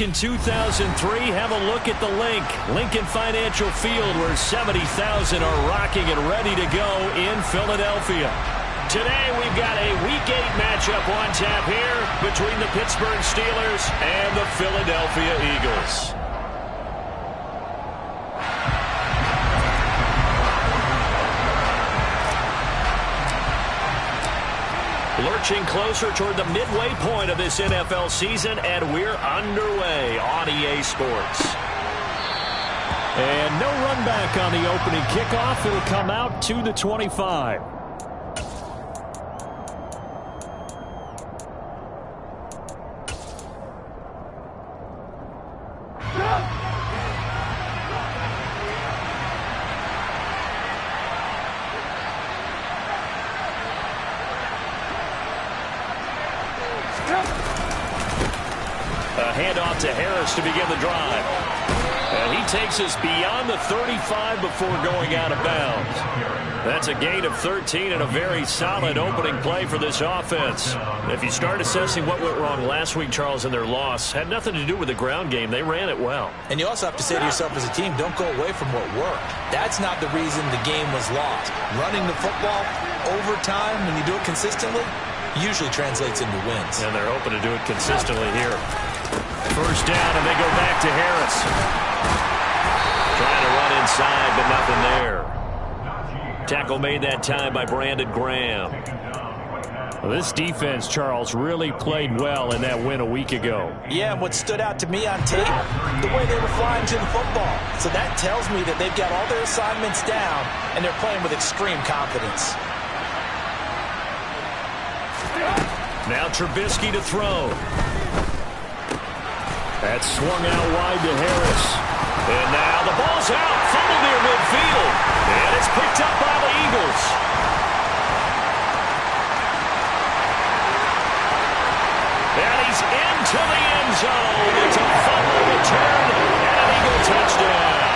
In 2003, have a look at the link. Lincoln Financial Field, where 70,000 are rocking and ready to go in Philadelphia. Today, we've got a Week 8 matchup on tap here between the Pittsburgh Steelers and the Philadelphia Eagles. Lurching closer toward the midway point of this NFL season, and we're underway on EA Sports. And no run back on the opening kickoff. It'll come out to the 25. A handoff to Harris to begin the drive. And he takes us beyond the 35 before going out of bounds. That's a gain of 13 and a very solid opening play for this offense. If you start assessing what went wrong last week, Charles, in their loss, had nothing to do with the ground game. They ran it well. And you also have to say to yourself as a team, don't go away from what worked. That's not the reason the game was lost. Running the football over time, when you do it consistently, usually translates into wins. And they're hoping to do it consistently here. First down, and they go back to Harris. Trying to run inside, but nothing there. Tackle made that time by Brandon Graham. Well, this defense, Charles, really played well in that win a week ago. Yeah, and what stood out to me on tape, the way they were flying to the football. So that tells me that they've got all their assignments down, and they're playing with extreme confidence. Now Trubisky to throw. That's swung out wide to Harris. And now the ball's out. Fumble near midfield. And it's picked up by the Eagles. And he's into the end zone. It's a fumble return and an Eagle touchdown.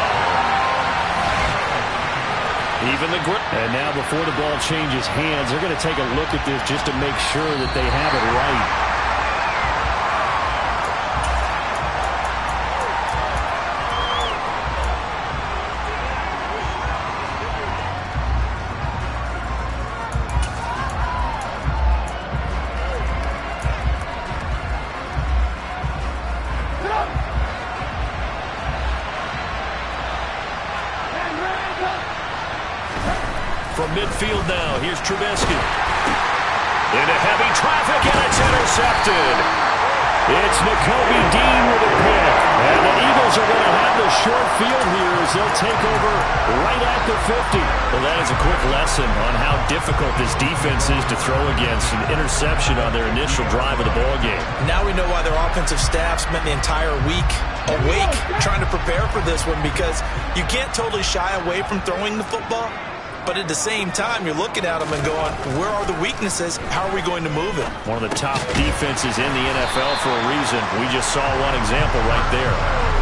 Even the grip. And now before the ball changes hands, they're going to take a look at this just to make sure that they have it right. From midfield now, here's Trubisky. Into heavy traffic, and it's intercepted. It's Nakobe Dean with a pick. And the Eagles are going to have the short field here as they'll take over right at the 50. Well, that is a quick lesson on how difficult this defense is to throw against. An interception on their initial drive of the ballgame. Now we know why their offensive staff spent the entire week awake trying to prepare for this one, because you can't totally shy away from throwing the football. But at the same time, you're looking at them and going, where are the weaknesses? How are we going to move it? One of the top defenses in the NFL for a reason. We just saw one example right there.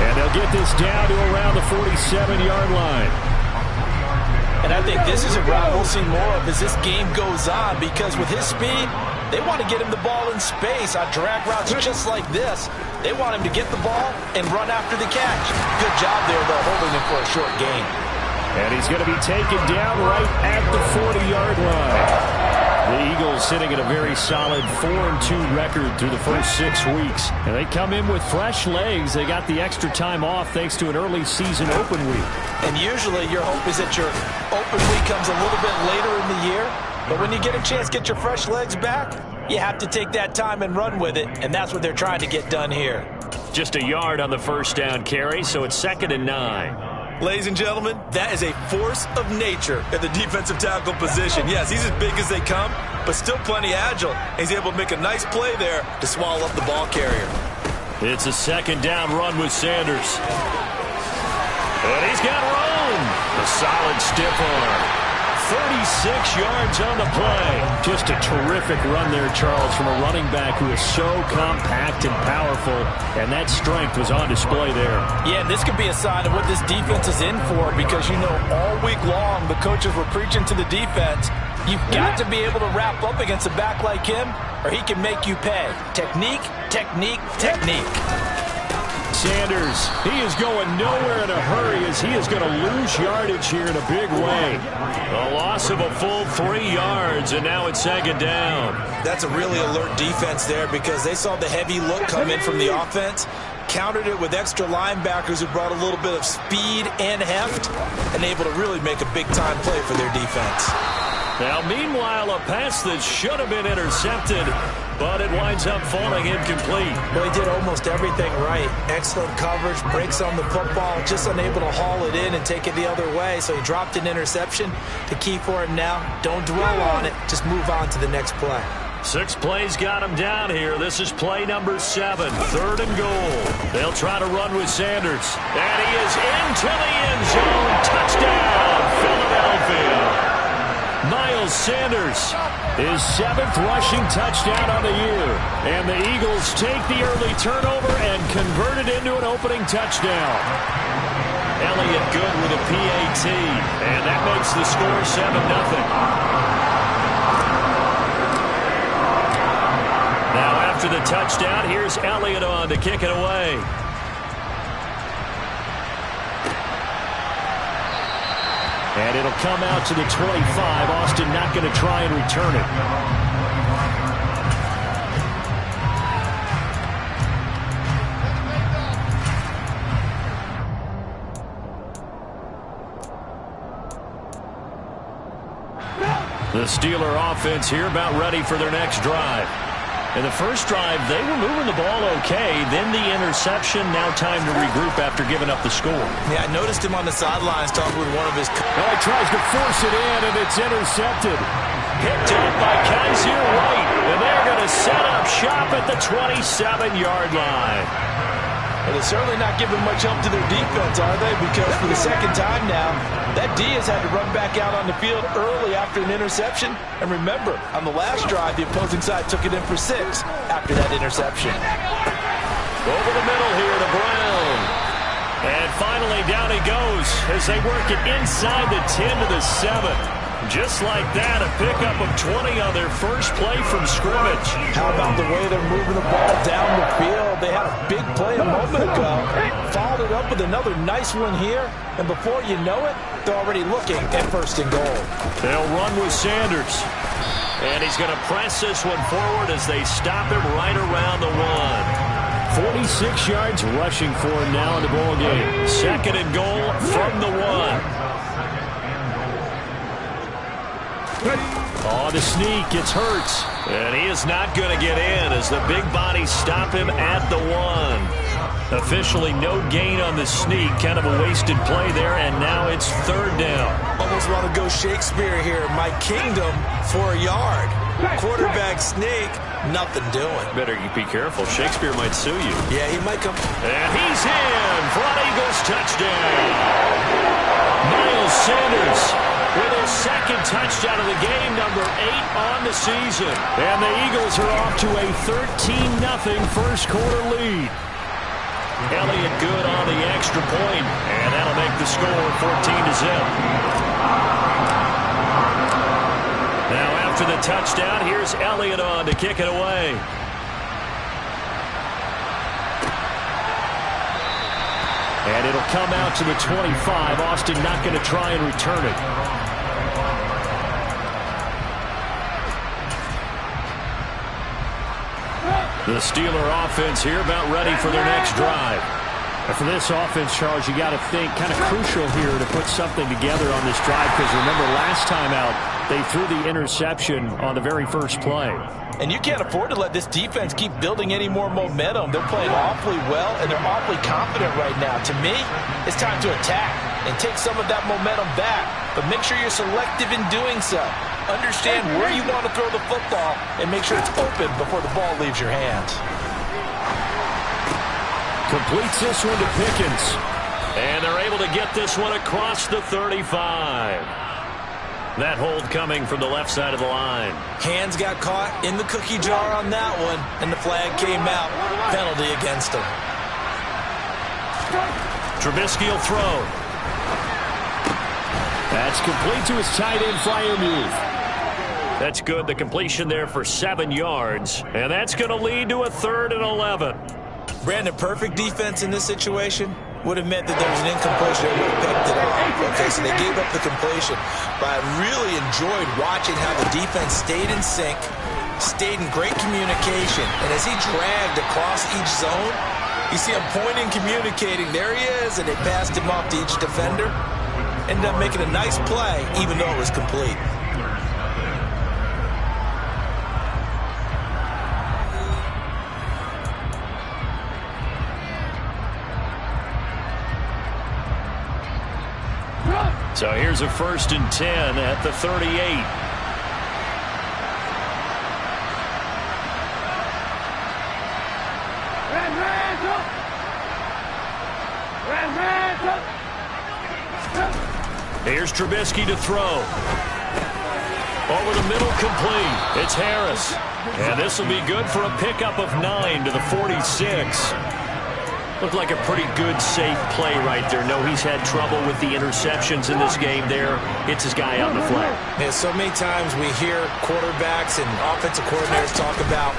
And they'll get this down to around the 47-yard line. And I think this is a route we'll see more of as this game goes on, because with his speed, they want to get him the ball in space on drag routes just like this. They want him to get the ball and run after the catch. Good job there, though, holding him for a short gain. And he's going to be taken down right at the 40-yard line. The Eagles sitting at a very solid 4-2 record through the first 6 weeks. And they come in with fresh legs. They got the extra time off thanks to an early season open week. And usually your hope is that your open week comes a little bit later in the year. But when you get a chance to get your fresh legs back, you have to take that time and run with it. And that's what they're trying to get done here. Just a yard on the first down carry, so it's 2nd and 9. Ladies and gentlemen, that is a force of nature at the defensive tackle position. Yes, he's as big as they come, but still plenty agile. He's able to make a nice play there to swallow up the ball carrier. It's a 2nd down run with Sanders. And he's got room. A solid stiff arm. 36 yards on the play. Just a terrific run there, Charles, from a running back who is so compact and powerful, and that strength was on display there. Yeah, this could be a sign of what this defense is in for, because, you know, all week long the coaches were preaching to the defense, you've got to be able to wrap up against a back like him, or he can make you pay. Technique, technique, technique. Sanders. He is going nowhere in a hurry as he is going to lose yardage here in a big way. A loss of a full 3 yards, and now it's 2nd down. That's a really alert defense there because they saw the heavy look come in from the offense, countered it with extra linebackers who brought a little bit of speed and heft, and able to really make a big-time play for their defense. Now, meanwhile, a pass that should have been intercepted, but it winds up falling incomplete. Well, he did almost everything right. Excellent coverage, breaks on the football, just unable to haul it in and take it the other way, so he dropped an interception. The key for him now, don't dwell on it, just move on to the next play. 6 plays got him down here. This is play number 7, 3rd and goal. They'll try to run with Sanders. And he is into the end zone. Touchdown, Philadelphia. Miles Sanders, his 7th rushing touchdown on the year. And the Eagles take the early turnover and convert it into an opening touchdown. Elliott good with a PAT. And that makes the score 7-0. Now after the touchdown, here's Elliott on to kick it away. And it'll come out to the 25. Austin not going to try and return it. The Steeler offense here about ready for their next drive. In the first drive, they were moving the ball okay. Then the interception. Now time to regroup after giving up the score. Yeah, I noticed him on the sidelines talking with one of his... Now he tries to force it in, and it's intercepted. Picked up by Kaiser White. And they're going to set up shop at the 27-yard line. Well, they're certainly not giving much help to their defense, are they? Because for the 2nd time now, that D has had to run back out on the field early after an interception. And remember, on the last drive, the opposing side took it in for 6 after that interception. Over the middle here to Brown. And finally down he goes as they work it inside the 10 to the 7. Just like that, a pickup of 20 on their first play from scrimmage. How about the way they're moving the ball down the field? They had a big play a moment ago. Followed it up with another nice one here. And before you know it, they're already looking at 1st and goal. They'll run with Sanders. And he's going to press this one forward as they stop him right around the 1. 46 yards rushing for him now in the ball game. 2nd and goal from the 1. Oh, the sneak. It's Hurts. And he is not going to get in as the big bodies stop him at the 1. Officially no gain on the sneak. Kind of a wasted play there, and now it's 3rd down. Almost want to go Shakespeare here. My kingdom for a yard. Quarterback sneak, nothing doing. Better be careful. Shakespeare might sue you. Yeah, he might come. And he's in for an Eagles touchdown. Miles Sanders with his 2nd touchdown of the game, number 8 on the season. And the Eagles are off to a 13-0 first quarter lead. Elliott good on the extra point, and that'll make the score 14-0. Now after the touchdown, here's Elliott on to kick it away. And it'll come out to the 25. Austin not going to try and return it. The Steeler offense here about ready for their next drive. And for this offense, Charles, you got to think kind of crucial here to put something together on this drive because remember last time out they threw the interception on the very first play. And you can't afford to let this defense keep building any more momentum. They're playing awfully well, and they're awfully confident right now. To me, it's time to attack and take some of that momentum back. But make sure you're selective in doing so. Understand where you want to throw the football and make sure it's open before the ball leaves your hands. Completes this one to Pickens. And they're able to get this one across the 35. That hold coming from the left side of the line. Hands got caught in the cookie jar on that one, and the flag came out. Penalty against him. Trubisky will throw. That's complete to his tight end, Freiermuth. That's good. The completion there for 7 yards. And that's going to lead to a 3rd and 11. Brandon, perfect defense in this situation would have meant that there was an incompletion that would have picked it up. Okay, so they gave up the completion. But I really enjoyed watching how the defense stayed in sync, stayed in great communication. And as he dragged across each zone, you see him pointing, communicating. There he is, and they passed him off to each defender. Ended up making a nice play, even though it was complete. So here's a 1st and 10 at the 38. Here's Trubisky to throw. Over the middle, complete. It's Harris. And this will be good for a pickup of 9 to the 46. Looked like a pretty good, safe play right there. No, he's had trouble with the interceptions in this game there. Hits his guy out in the flat. Yeah, so many times we hear quarterbacks and offensive coordinators talk about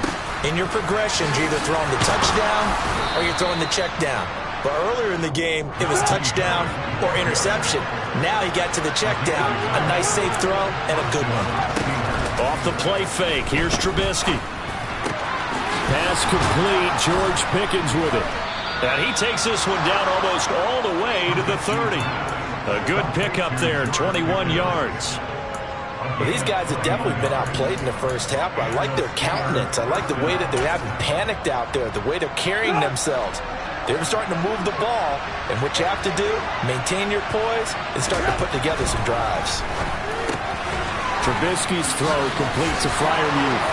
in your progressions, you're either throwing the touchdown or you're throwing the check down. But earlier in the game, it was touchdown or interception. Now he got to the check down. A nice, safe throw and a good one. Off the play fake, here's Trubisky. Pass complete, George Pickens with it. And he takes this one down almost all the way to the 30. A good pickup there, 21 yards. Well, these guys have definitely been outplayed in the first half. I like their countenance. I like the way that they haven't panicked out there, the way they're carrying themselves. They're starting to move the ball, and what you have to do, maintain your poise and start to put together some drives. Trubisky's throw completes a Freiermuth.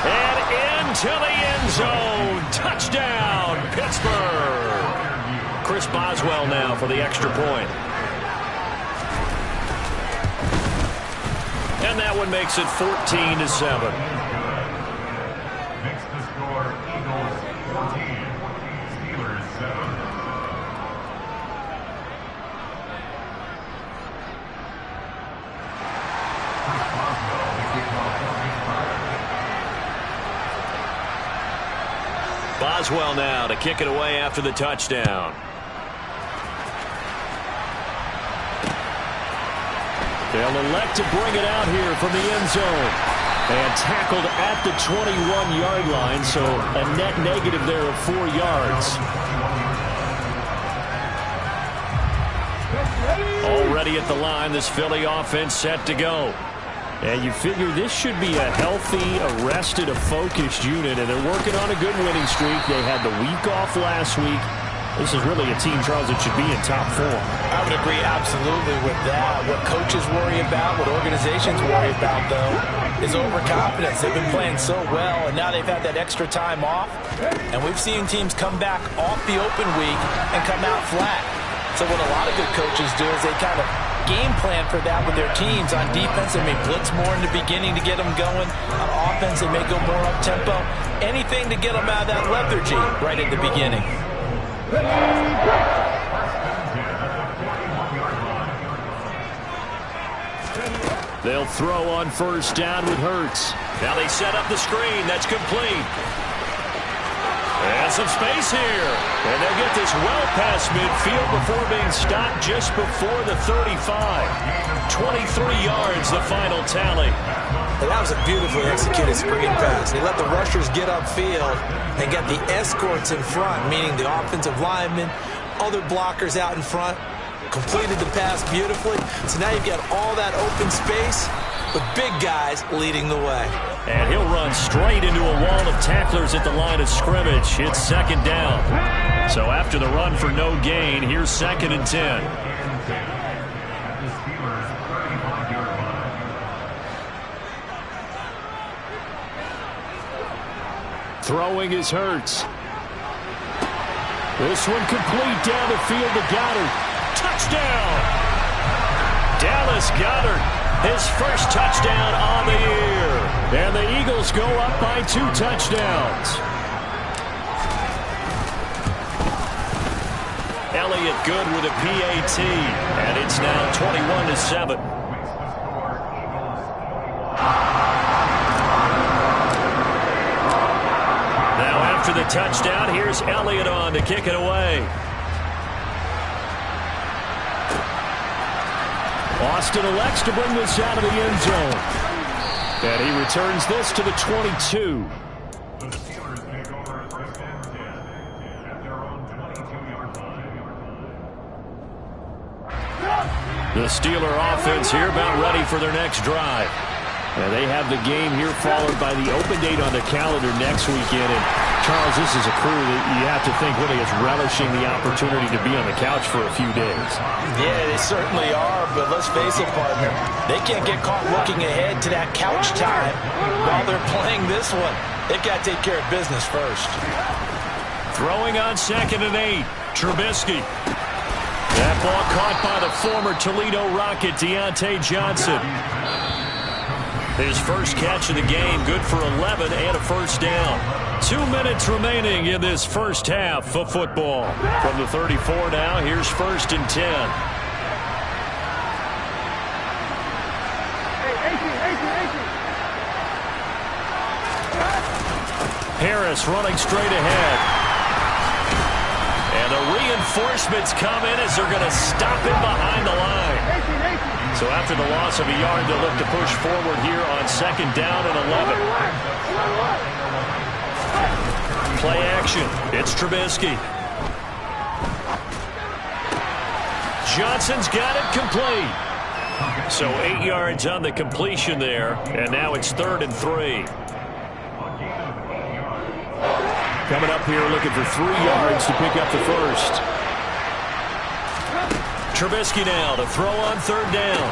And into the end zone. Touchdown, Pittsburgh. Chris Boswell now for the extra point. And that one makes it 14-7. Makes the score Eagles 14, Steelers 7. Boswell now to kick it away after the touchdown. They'll elect to bring it out here from the end zone. And tackled at the 21-yard line, so a net negative there of 4 yards. Already at the line, this Philly offense set to go. And you figure this should be a healthy, arrested, a focused unit, and they're working on a good winning streak. They had the week off last week. This is really a team, Charles, that should be in top form. I would agree absolutely with that. What coaches worry about, what organizations worry about, though, is overconfidence. They've been playing so well, and now they've had that extra time off. And we've seen teams come back off the open week and come out flat. So what a lot of good coaches do is they kind of game plan for that with their teams. On defense, they may blitz more in the beginning to get them going. On offense, they may go more up-tempo. Anything to get them out of that lethargy right at the beginning. They'll throw on first down with Hurts. Now they set up the screen. That's complete. And some space here. And they'll get this well past midfield before being stopped just before the 35. 23 yards, the final tally. And that was a beautifully executed screen pass. They let the rushers get upfield and get the escorts in front, meaning the offensive linemen, other blockers out in front, completed the pass beautifully. So now you've got all that open space with big guys leading the way. And he'll run straight into a wall of tacklers at the line of scrimmage. It's second down. So after the run for no gain, here's 2nd and 10. Throwing is Hurts. This one complete down the field to Goddard. Touchdown! Dallas Goedert, his first touchdown on the year. And the Eagles go up by 2 touchdowns. Elliott good with a PAT. And it's now 21-7. after the touchdown. Here's Elliott on to kick it away. Austin elects to bring this out of the end zone. And he returns this to the 22. The Steelers take over at first and 10 at their own 22-yard line. The Steeler offense here about ready for their next drive. And they have the game here followed by the open date on the calendar next weekend. And Charles, this is a crew that you have to think really is relishing the opportunity to be on the couch for a few days. Yeah, they certainly are, but let's face it, partner. They can't get caught looking ahead to that couch time while they're playing this one. They got to take care of business first. Throwing on 2nd and 8. Trubisky. That ball caught by the former Toledo Rocket, Deontay Johnson. His first catch of the game, good for 11 and a first down. 2 minutes remaining in this first half of football. From the 34 now, here's 1st and 10. Harris running straight ahead. And the reinforcements come in as they're going to stop him behind the line. So after the loss of a yard, they'll look to push forward here on 2nd down and 11. Play action. It's Trubisky. Johnson's got it complete. So 8 yards on the completion there, and now it's 3rd and 3. Coming up here looking for 3 yards to pick up the first. Trubisky now to throw on 3rd down.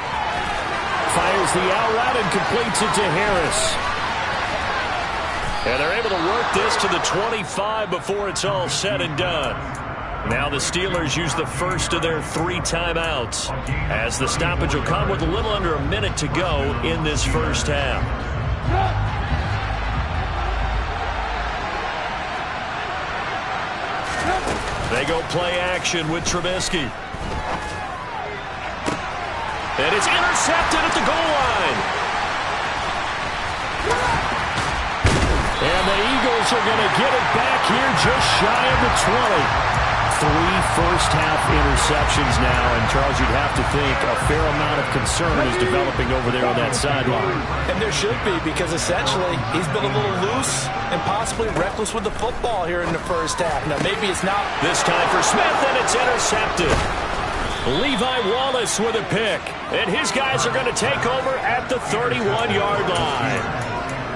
Fires the out route and completes it to Harris. And they're able to work this to the 25 before it's all said and done. Now the Steelers use the first of their 3 timeouts, as the stoppage will come with a little under a minute to go in this first half. They go play action with Trubisky. And it's intercepted at the goal line. And the Eagles are going to get it back here just shy of the 20. 3 first-half interceptions now, and Charles, you'd have to think a fair amount of concern is developing over there on that sideline. And there should be, because essentially he's been a little loose and possibly reckless with the football here in the first half. Now, maybe it's not. This time for Smith, and it's intercepted. Levi Wallace with a pick, and his guys are going to take over at the 31-yard line.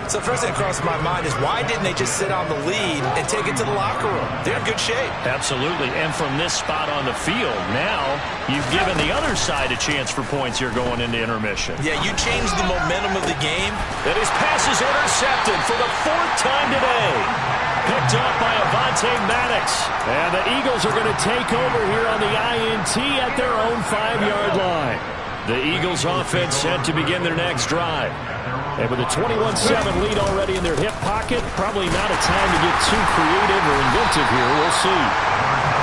So first thing that crosses my mind is, why didn't they just sit on the lead and take it to the locker room? They're in good shape. Absolutely, and from this spot on the field, now you've given the other side a chance for points here going into intermission. Yeah, you changed the momentum of the game. And his pass is intercepted for the 4th time today. Picked off by Avonte Maddox. And the Eagles are going to take over here on the INT at their own 5-yard line. The Eagles offense set to begin their next drive. And with a 21-7 lead already in their hip pocket, probably not a time to get too creative or inventive here. We'll see.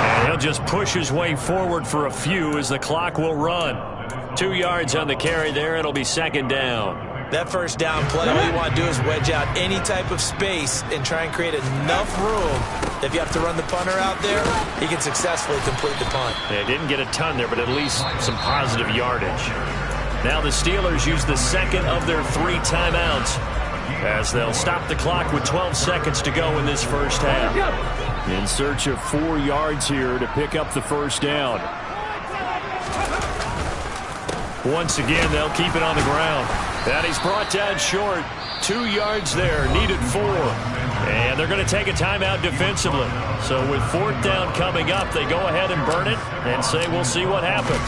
And he'll just push his way forward for a few as the clock will run. 2 yards on the carry there. It'll be 2nd down. That first down play, all you want to do is wedge out any type of space and try and create enough room. If you have to run the punter out there, he can successfully complete the punt. They didn't get a ton there, but at least some positive yardage. Now the Steelers use the 2nd of their 3 timeouts, as they'll stop the clock with 12 seconds to go in this first half. In search of 4 yards here to pick up the first down. Once again, they'll keep it on the ground. And he's brought down short. 2 yards there, needed 4. And they're going to take a timeout defensively. So with 4th down coming up, they go ahead and burn it and say we'll see what happens.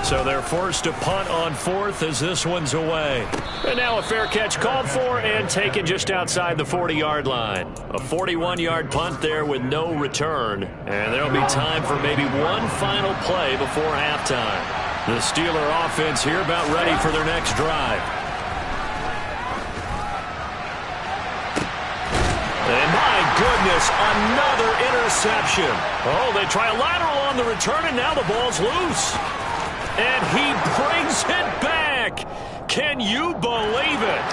So they're forced to punt on 4th as this one's away. And now a fair catch called for and taken just outside the 40-yard line. A 41-yard punt there with no return. And there'll be time for maybe one final play before halftime. The Steeler offense here about ready for their next drive. And my goodness, another interception. Oh, they try a lateral on the return, and now the ball's loose. And he brings it back. Can you believe it?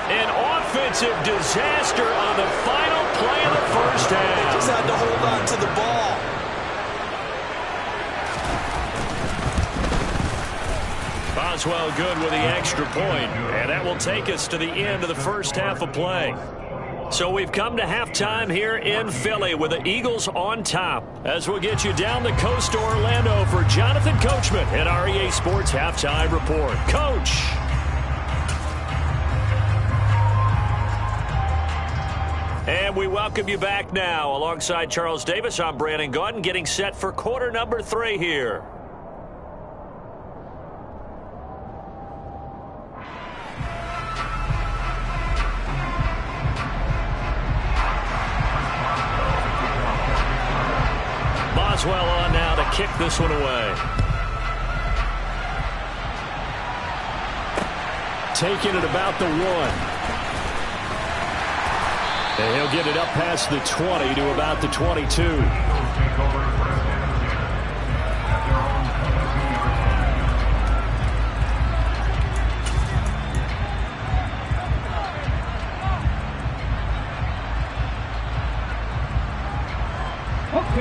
An offensive disaster on the final play of the first half. Just had to hold on to the ball. Boswell good with the extra point, and that will take us to the end of the first half of play. So we've come to halftime here in Philly with the Eagles on top. As we'll get you down the coast to Orlando for Jonathan Coachman at our EA Sports Halftime Report. Coach. And we welcome you back now. Alongside Charles Davis, I'm Brandon Gaudin, getting set for quarter number 3 here. Boswell on now to kick this one away. Taking it about the 1. And he'll get it up past the 20 to about the 22. Take over first and 10 at their own 22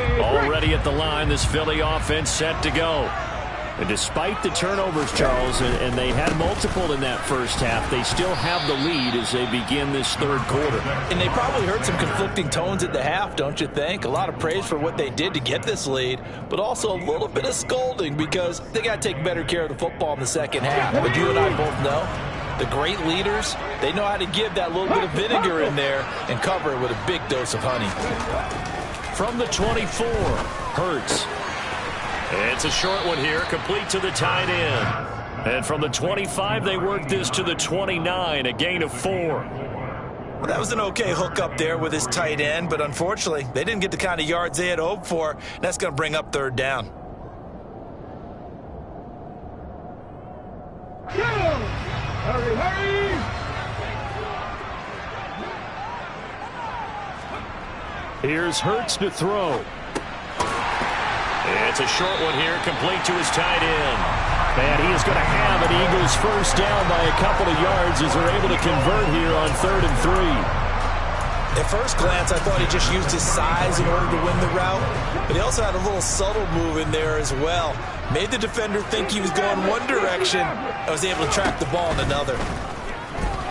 yards. Already at the line, this Philly offense set to go. And despite the turnovers, Charles, and they had multiple in that first half, they still have the lead as they begin this third quarter. And they probably heard some conflicting tones at the half, don't you think? A lot of praise for what they did to get this lead, but also a little bit of scolding because they got to take better care of the football in the second half. But you and I both know the great leaders, they know how to give that little bit of vinegar in there and cover it with a big dose of honey. From the 24, Hurts. It's a short one here, complete to the tight end. And from the 25, they work this to the 29, a gain of 4. Well, that was an okay hook up there with his tight end, but unfortunately, they didn't get the kind of yards they had hoped for. That's going to bring up third down. Here's Hurts to throw. It's a short one here, complete to his tight end. And he is going to have an Eagles first down by a couple of yards as they're able to convert here on 3rd and 3. At first glance, I thought he just used his size in order to win the route, but he also had a little subtle move in there as well. Made the defender think he was going one direction and was able to track the ball in another.